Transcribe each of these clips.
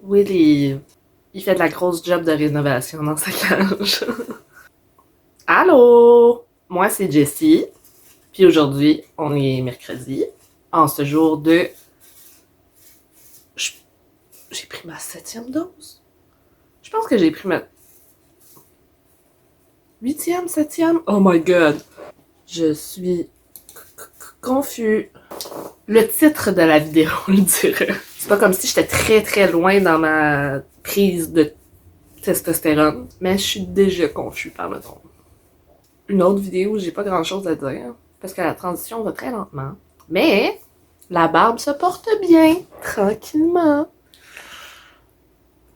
Willy, il fait de la grosse job de rénovation dans sa cage. Allô? Moi, c'est Jessie. Puis aujourd'hui, on est mercredi, en ce jour de... J'ai pris ma 7e dose? Je pense que j'ai pris ma... 8e, 7e? Oh my god! Je suis... confus. Le titre de la vidéo le dirait. C'est pas comme si j'étais très très loin dans ma prise de testostérone, mais je suis déjà confus par le ton. Une autre vidéo où j'ai pas grand chose à dire, parce que la transition va très lentement. Mais la barbe se porte bien, tranquillement.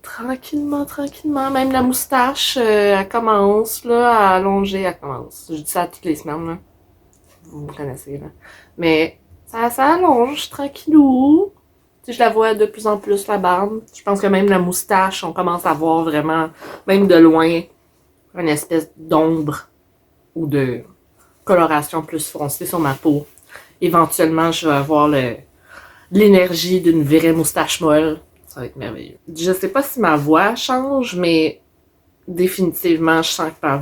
Tranquillement. Même la moustache, elle commence là, à allonger, elle commence. Je dis ça toutes les semaines, là. Vous me connaissez, là. Mais ça allonge, tranquillou. Tu sais, je la vois de plus en plus, la barbe. Je pense que même la moustache, on commence à voir vraiment, même de loin, une espèce d'ombre ou de coloration plus foncée sur ma peau. Éventuellement, je vais avoir l'énergie d'une vraie moustache molle. Ça va être merveilleux. Je sais pas si ma voix change, mais définitivement, je sens que pas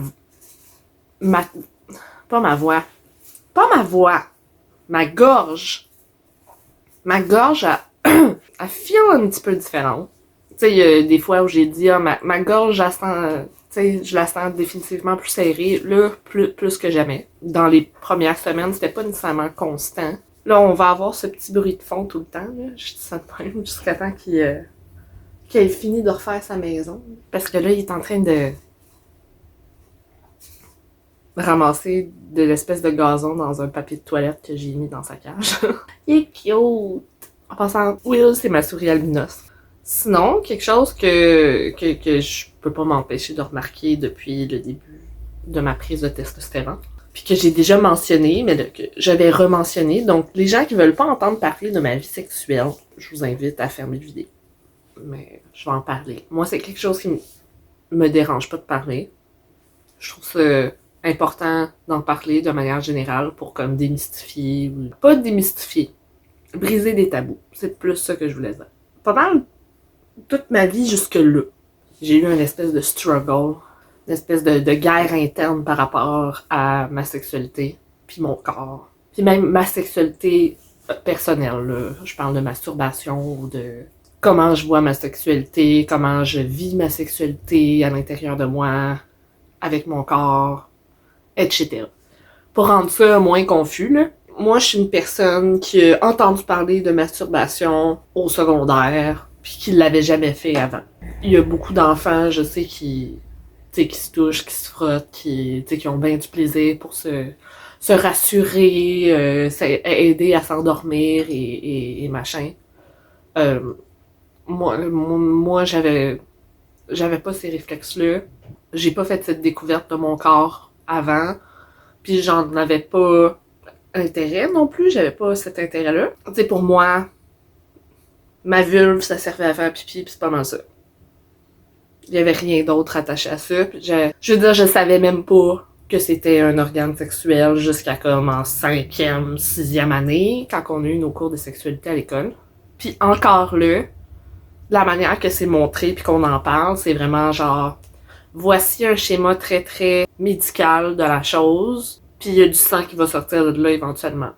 ma voix. Ma gorge. Ma gorge, elle feel un petit peu différente. Tu sais, il y a des fois où j'ai dit, ma gorge, je la sens définitivement plus serrée, là, plus que jamais. Dans les premières semaines, c'était pas nécessairement constant. Là, on va avoir ce petit bruit de fond tout le temps, là. Je dis ça de même, jusqu'à temps qu'il ait fini de refaire sa maison. Parce que là, il est en train de ramasser de l'espèce de gazon dans un papier de toilette que j'ai mis dans sa cage. Il est cute! En passant, Will, c'est ma souris albinos. Sinon, quelque chose que je peux pas m'empêcher de remarquer depuis le début de ma prise de testostérone, puis que j'ai déjà mentionné, mais que je vais rementionner. Donc, les gens qui veulent pas entendre parler de ma vie sexuelle, je vous invite à fermer la vidéo. Mais je vais en parler. Moi, c'est quelque chose qui me dérange pas de parler. Je trouve ça important d'en parler de manière générale pour comme démystifier, ou pas démystifier, briser des tabous. C'est plus ça que je voulais dire. Pas mal toute ma vie jusque-là, j'ai eu une espèce de struggle, une espèce de guerre interne par rapport à ma sexualité, puis mon corps. Puis même ma sexualité personnelle, là. Je parle de masturbation ou de comment je vois ma sexualité, comment je vis ma sexualité à l'intérieur de moi, avec mon corps, etc. Pour rendre ça moins confus, là, moi, je suis une personne qui a entendu parler de masturbation au secondaire, puis qui l'avait jamais fait avant. Il y a beaucoup d'enfants, je sais, qui se touchent, qui se frottent, qui ont bien du plaisir pour se rassurer, aider à s'endormir et machin. Moi, j'avais pas ces réflexes-là. J'ai pas fait cette découverte de mon corps avant, puis j'en avais pas intérêt non plus, j'avais pas cet intérêt-là. Tu sais, pour moi, ma vulve, ça servait à faire pipi, pis c'est pas mal ça. Il y avait rien d'autre attaché à ça. Puis je veux dire, je savais même pas que c'était un organe sexuel jusqu'à comme en 5e, 6e année, quand on a eu nos cours de sexualité à l'école. Puis encore là, la manière que c'est montré puis qu'on en parle, c'est vraiment genre, voici un schéma très très médical de la chose, puis il y a du sang qui va sortir de là éventuellement.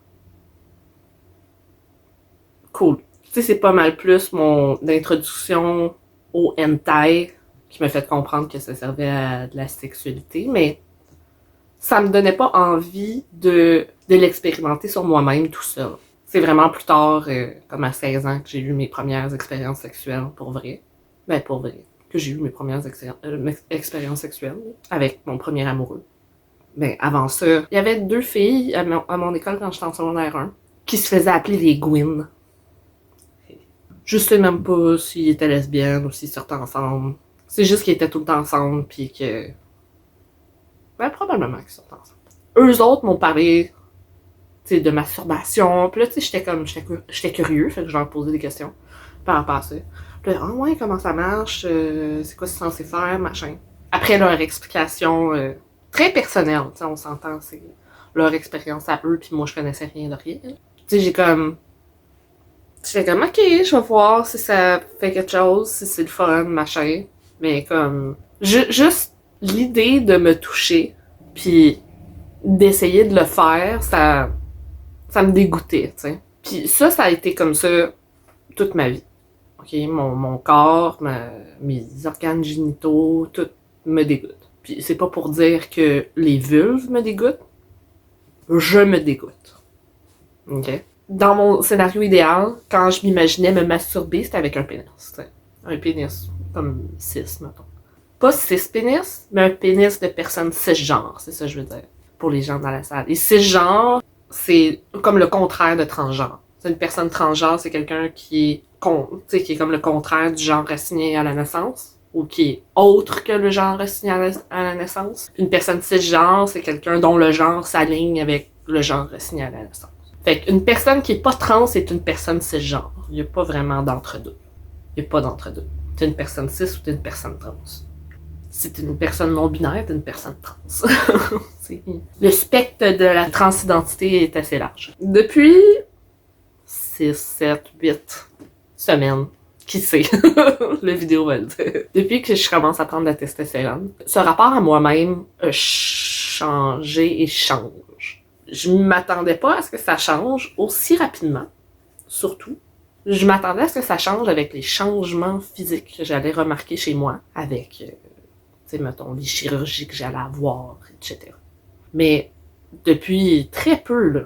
Cool. Tu sais, c'est pas mal plus mon introduction au hentai qui m'a fait comprendre que ça servait à de la sexualité, mais ça me donnait pas envie de l'expérimenter sur moi-même tout seul. C'est vraiment plus tard, comme à 16 ans, que j'ai eu mes premières expériences sexuelles pour vrai. Ben, pour vrai. Que j'ai eu mes premières expériences sexuelles avec mon premier amoureux. Mais avant ça, il y avait 2 filles à mon école quand j'étais en secondaire 1 qui se faisaient appeler les Gwyn. Je sais même pas s'ils étaient lesbiennes ou s'ils sortaient ensemble. C'est juste qu'ils étaient tout le temps ensemble, puis que... Ben, probablement qu'ils sortaient ensemble. Eux autres m'ont parlé, tu sais, de masturbation. Puis là, tu sais, j'étais curieux, fait que je leur posais des questions par rapport à ça. Puis là, ouais, comment ça marche? C'est quoi c'est censé faire, machin. Après leur explication très personnelle, tu sais, on s'entend, c'est leur expérience à eux, puis moi, je connaissais rien de rien. Tu sais, j'ai comme... J'étais comme, ok, je vais voir si ça fait quelque chose, si c'est le fun, machin. Mais comme, juste l'idée de me toucher, puis d'essayer de le faire, ça me dégoûtait, tu sais. Puis ça a été comme ça toute ma vie. Ok, mon corps, mes organes génitaux, tout me dégoûte. Puis c'est pas pour dire que les vulves me dégoûtent, je me dégoûte. Ok? Dans mon scénario idéal, quand je m'imaginais me masturber, c'était avec un pénis. T'sais. Un pénis, comme 6, mettons. Pas 6 pénis, mais un pénis de personne cisgenre, c'est ça que je veux dire, pour les gens dans la salle. Et cisgenre, c'est comme le contraire de transgenre. C'est une personne transgenre, c'est quelqu'un qui est comme le contraire du genre assigné à la naissance, ou qui est autre que le genre assigné à la naissance. Une personne cisgenre, c'est quelqu'un dont le genre s'aligne avec le genre assigné à la naissance. Fait qu'une personne qui est pas trans est une personne cisgenre. Il n'y a pas vraiment d'entre-deux. Il n'y a pas d'entre-deux. T'es une personne cis ou t'es une personne trans. Si t'es une personne non-binaire, t'es une personne trans. Le spectre de la transidentité est assez large. Depuis 6, 7, 8 semaines, qui sait, la vidéo va le dire. Depuis que je commence à prendre la testostérone, ce rapport à moi-même a changé et change. Je m'attendais pas à ce que ça change aussi rapidement, surtout. Je m'attendais à ce que ça change avec les changements physiques que j'allais remarquer chez moi, avec, tu sais, mettons, les chirurgies que j'allais avoir, etc. Mais depuis très peu, là,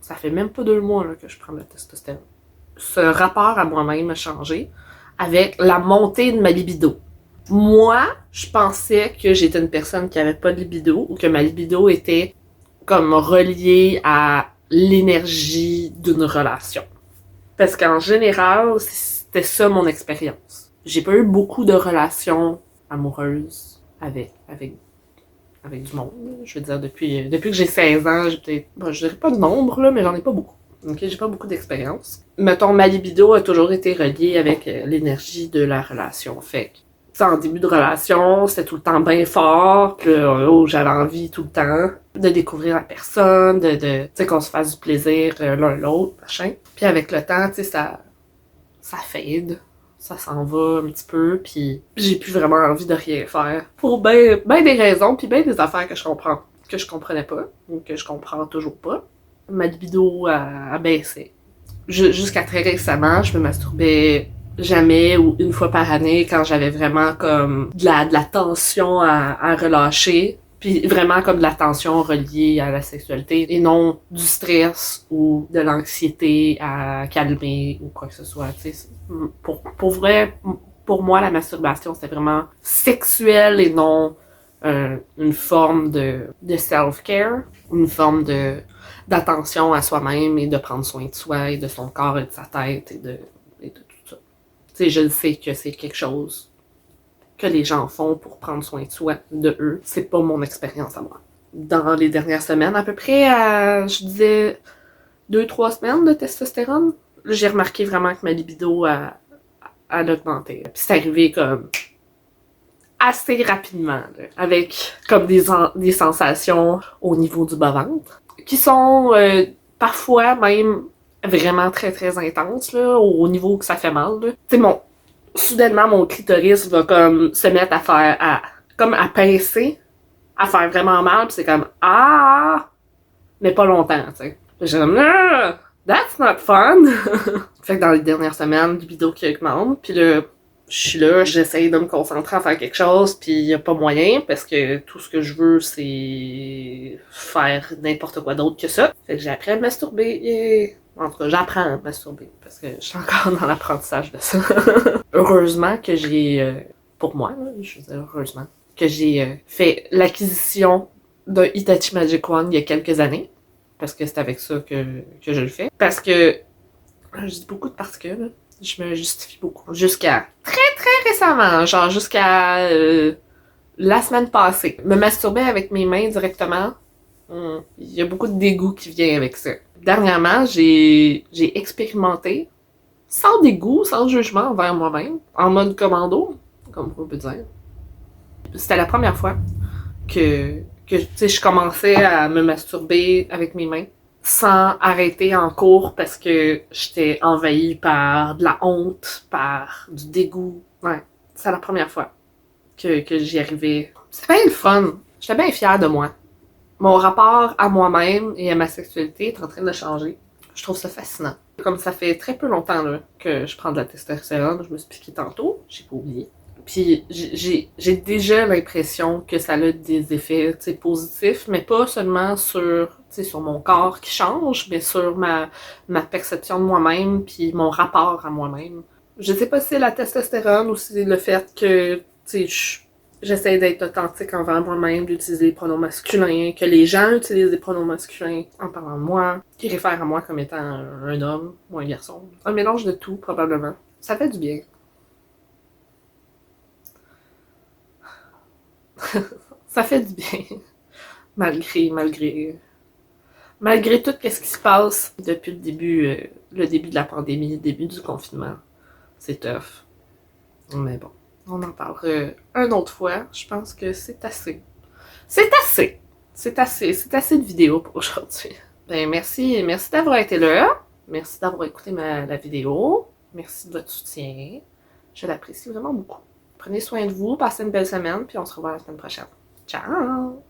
ça fait même pas 2 mois là, que je prends la testostérone. Ce rapport à moi-même a changé avec la montée de ma libido. Moi, je pensais que j'étais une personne qui avait pas de libido ou que ma libido était comme reliée à l'énergie d'une relation. Parce qu'en général, c'était ça mon expérience. J'ai pas eu beaucoup de relations amoureuses avec du monde. Je veux dire, depuis que j'ai 16 ans, j'ai peut-être, bon, je dirais pas de nombre, là, mais j'en ai pas beaucoup. Ok, j'ai pas beaucoup d'expérience. Mettons, ma libido a toujours été reliée avec l'énergie de la relation. Fait que, en début de relation, c'était tout le temps bien fort, puis j'avais envie tout le temps de découvrir la personne, tu sais, qu'on se fasse du plaisir l'un l'autre, machin. Puis avec le temps, tu sais, ça fade. Ça s'en va un petit peu, puis j'ai plus vraiment envie de rien faire. Pour ben des raisons, puis ben des affaires que je comprenais pas, ou que je comprends toujours pas. Ma libido a baissé. Jusqu'à très récemment, je me masturbais jamais ou une fois par année quand j'avais vraiment comme de la tension à relâcher. Puis vraiment comme de la tension reliée à la sexualité et non du stress ou de l'anxiété à calmer ou quoi que ce soit. Pour vrai, pour moi, la masturbation, c'était vraiment sexuel et non une forme de self-care, une forme d'attention à soi-même et de prendre soin de soi et de son corps et de sa tête et de tout ça. Tu sais, je le sais que c'est quelque chose que les gens font pour prendre soin de soi, de eux. C'est pas mon expérience à moi. Dans les dernières semaines, à peu près, je disais 2-3 semaines de testostérone, j'ai remarqué vraiment que ma libido a augmenté. Puis c'est arrivé comme assez rapidement, là, avec comme des sensations au niveau du bas-ventre, qui sont parfois même vraiment très très intenses, là, au niveau que ça fait mal. Tu sais, soudainement, mon clitoris va comme se mettre comme à pincer, à faire vraiment mal, pis c'est comme ah, mais pas longtemps, tu sais. J'ai comme ah, that's not fun. Fait que dans les dernières semaines, libido qui augmente, puis là, je suis là, j'essaye de me concentrer à faire quelque chose, puis y a pas moyen, parce que tout ce que je veux, c'est faire n'importe quoi d'autre que ça. Fait que j'ai appris à me masturber, yeah. En tout cas, j'apprends à me masturber, parce que je suis encore dans l'apprentissage de ça. Heureusement que j'ai, pour moi, là, je veux dire heureusement, que j'ai fait l'acquisition d'un Hitachi Magic Wand il y a quelques années, parce que c'est avec ça que je le fais. Parce que, je dis beaucoup de parce que, là, je me justifie beaucoup. Jusqu'à très récemment, genre jusqu'à la semaine passée. Me masturber avec mes mains directement, il y a beaucoup de dégoût qui vient avec ça. Dernièrement, j'ai expérimenté, sans dégoût, sans jugement envers moi-même, en mode commando, comme on peut dire. C'était la première fois que tu sais, je commençais à me masturber avec mes mains sans arrêter en cours parce que j'étais envahie par de la honte, par du dégoût. Ouais, c'est la première fois que j'y arrivais. C'était bien le fun. J'étais bien fière de moi. Mon rapport à moi-même et à ma sexualité est en train de changer. Je trouve ça fascinant. Comme ça fait très peu longtemps là, que je prends de la testostérone, je me suis piqué tantôt, j'ai pas oublié. Puis j'ai déjà l'impression que ça a des effets positifs, mais pas seulement sur mon corps qui change, mais sur ma perception de moi-même puis mon rapport à moi-même. Je sais pas si c'est la testostérone ou si c'est le fait que j'essaie d'être authentique envers moi-même, d'utiliser les pronoms masculins, que les gens utilisent les pronoms masculins en parlant de moi, qui réfèrent à moi comme étant un homme ou un garçon. Un mélange de tout, probablement. Ça fait du bien. Ça fait du bien. Malgré tout ce qui se passe depuis le début de la pandémie, le début du confinement. C'est tough. Mais bon, on en parlera une autre fois. Je pense que c'est assez. C'est assez! C'est assez de vidéos pour aujourd'hui. Ben merci d'avoir été là. Merci d'avoir écouté la vidéo. Merci de votre soutien. Je l'apprécie vraiment beaucoup. Prenez soin de vous, passez une belle semaine, puis on se revoit la semaine prochaine. Ciao!